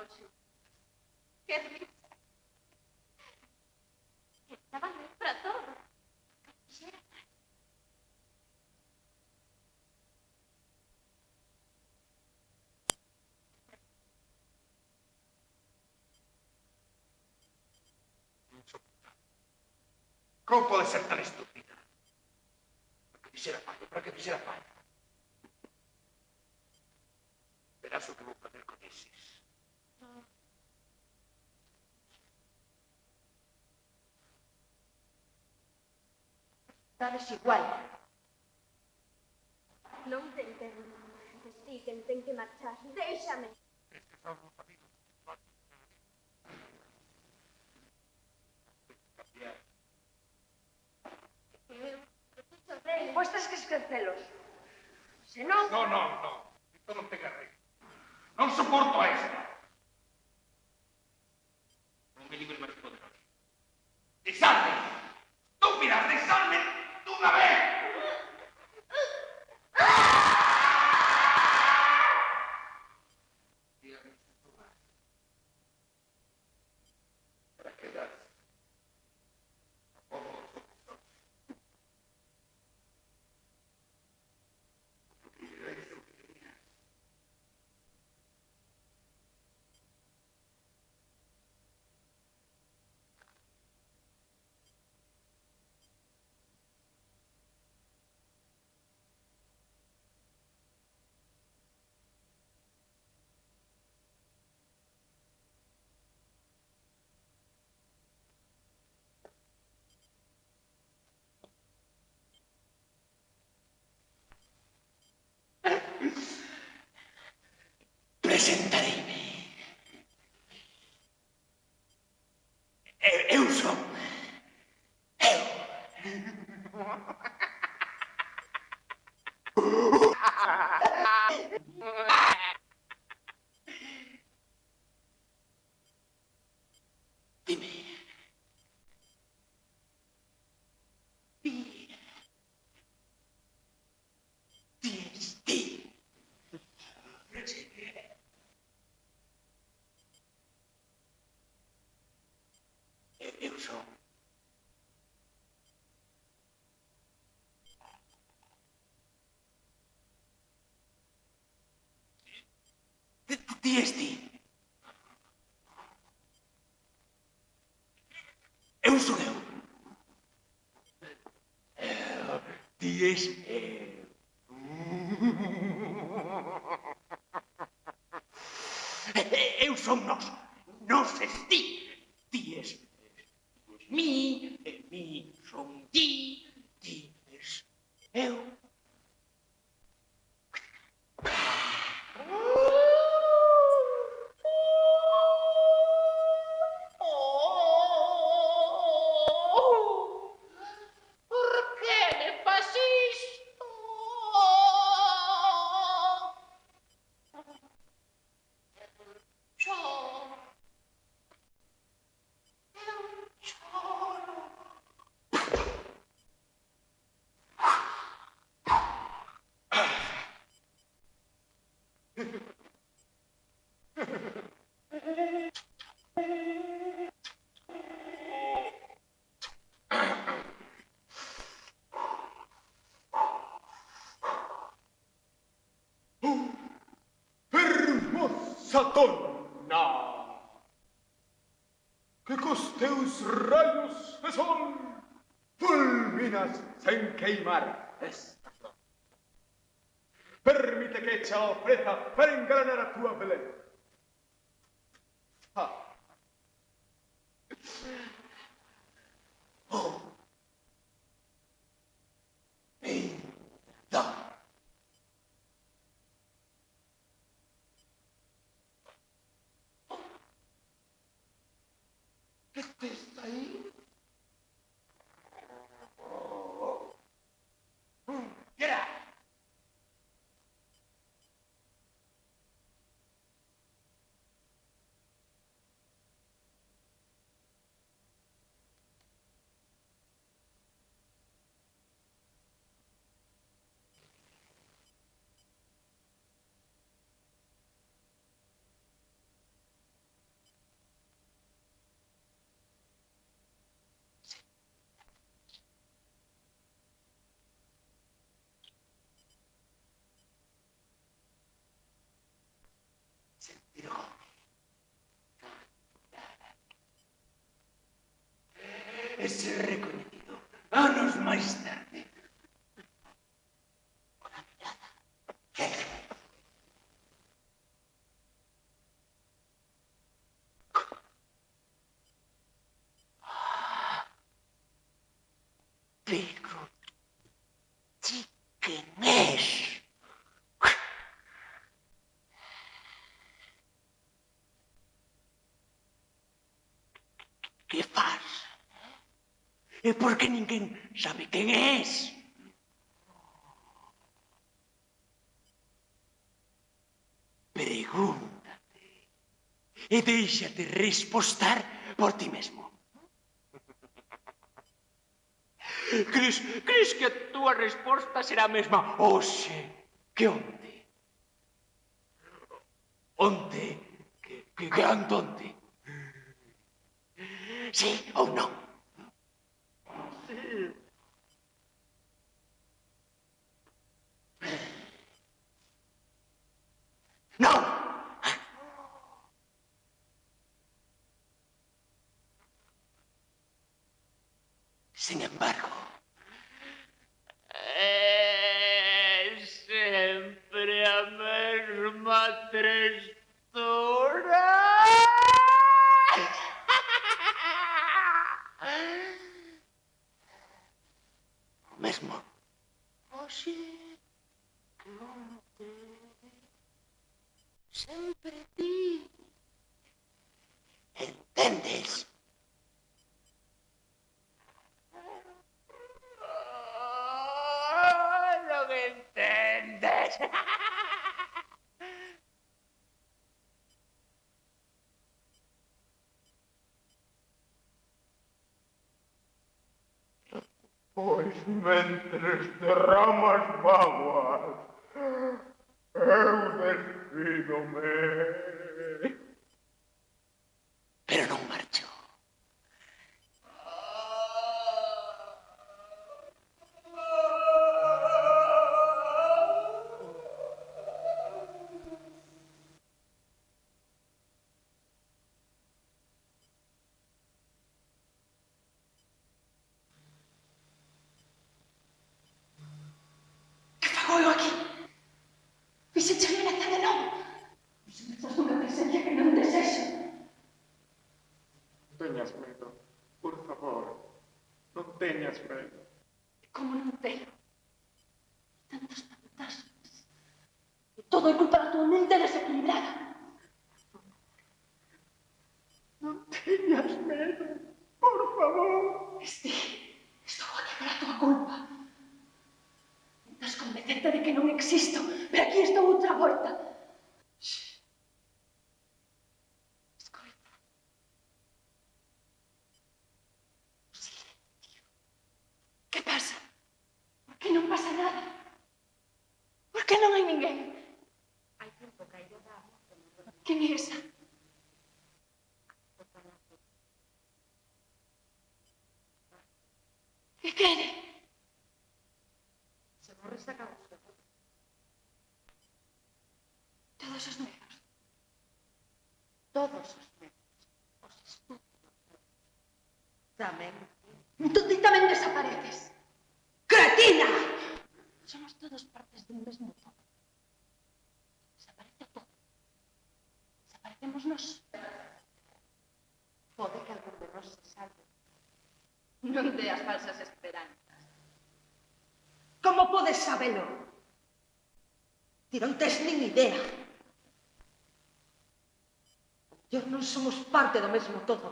hermoso. ¡Qué risa! Estaba bien para todo. Quisiera más. ¿Cómo puede ser tan estúpida? ¿Para qué quisiera paño? Verás lo que voy a hacer con Isis. Está desigual. Non tenten vestir, ten que marchar. Déixame. Pois tens que esquecelos. Se non... No. Isto non ten arreglo. Non soporto a esta. Non me libres máis poderoso. Deixadme! Estúpidas, deixadme dunha vez! Para quedarse. Presentareime. Eu son. Eu. Dime. Ti. Eu son. Ti és ti. Eu son eu. Ti és eu. Eu son nós. Nós és ti. Ti és mi. Mi son ti. Ti és eu. Hermosa donna, que cos teus rayos de sol fulminas sen queimar esta flor. Permite que echa a ofreza para engranar a tua beleza. Oh, linda. ¿Qué está ahí? Get out! e ser recoñecido anos máis tarde. Unha mirada cega. Pero ti quen és? Que faz? E por que ninguén sabe quen és? Pregúntate e déixate respostar por ti mesmo. Crees que a túa resposta será a mesma hoxe que onte? Onte que antonte? Sí ou non? Sí. Non! Sin embargo, é sempre a mesma trestura. O mesmo. Oxe, que onte, sempre ti. Entendes? Non entendes. Pois mentres derramas mágoas, eu despídome. Pero non marcho. Que fago eu aquí? Fixeche amenaza de novo. Fixeche unha presencia que non desexo. Non teñas medo, por favor, non teñas medo. Como non telo? Tantos fantasmas. E todo é culpa da tua mente desequilibrada. Non teñas medo, por favor. Estou aquí pola tua culpa. Estás convencente de que non existo, pero aquí estou outra volta. Escoita. O silencio. Que pasa? Por que non pasa nada? Por que non hai ninguén? Hai tempo caído da amo. Quen é esa? Que quere? Se borres a causa. Todos os negros. Todos os negros. Os estúpidos. Tamén. Entón ti tamén desapareces. Cretina! Somos todos partes dun mesmo todo. Desaparece todo. Desaparecemos nós. Pode que algún de nós se salve. Non deas falsas esperanzas. Como podes sabelo? Ti non tes nin idea. Yo non somos parte do mesmo todo.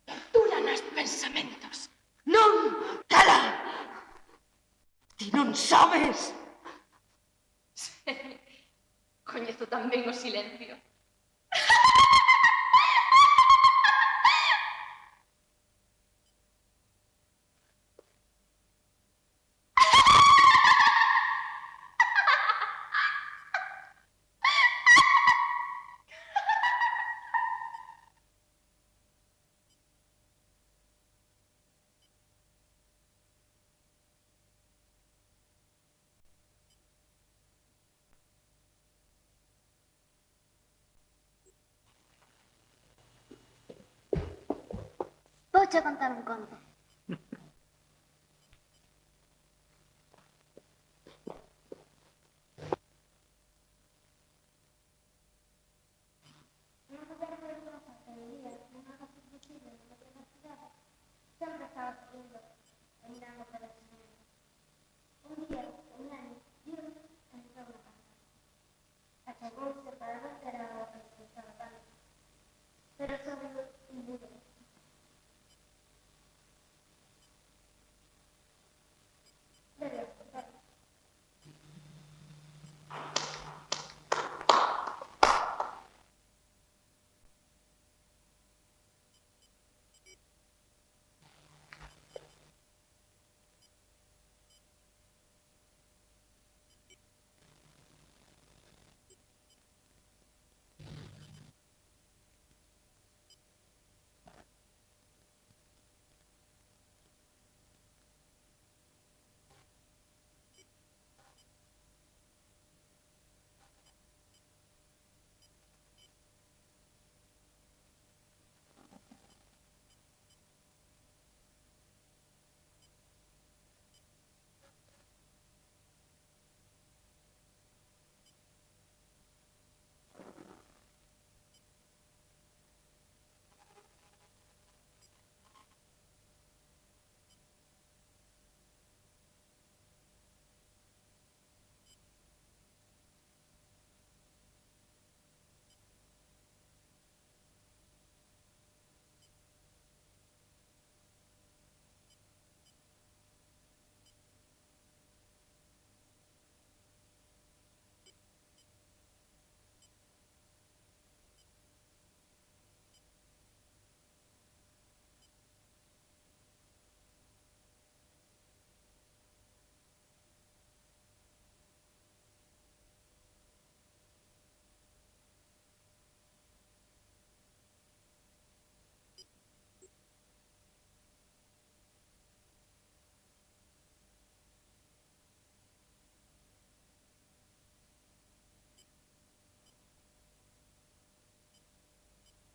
Torturan os pensamentos. Non! Cala! Ti non sabes! Coñezo tamén o silencio. Vouche contar un conto.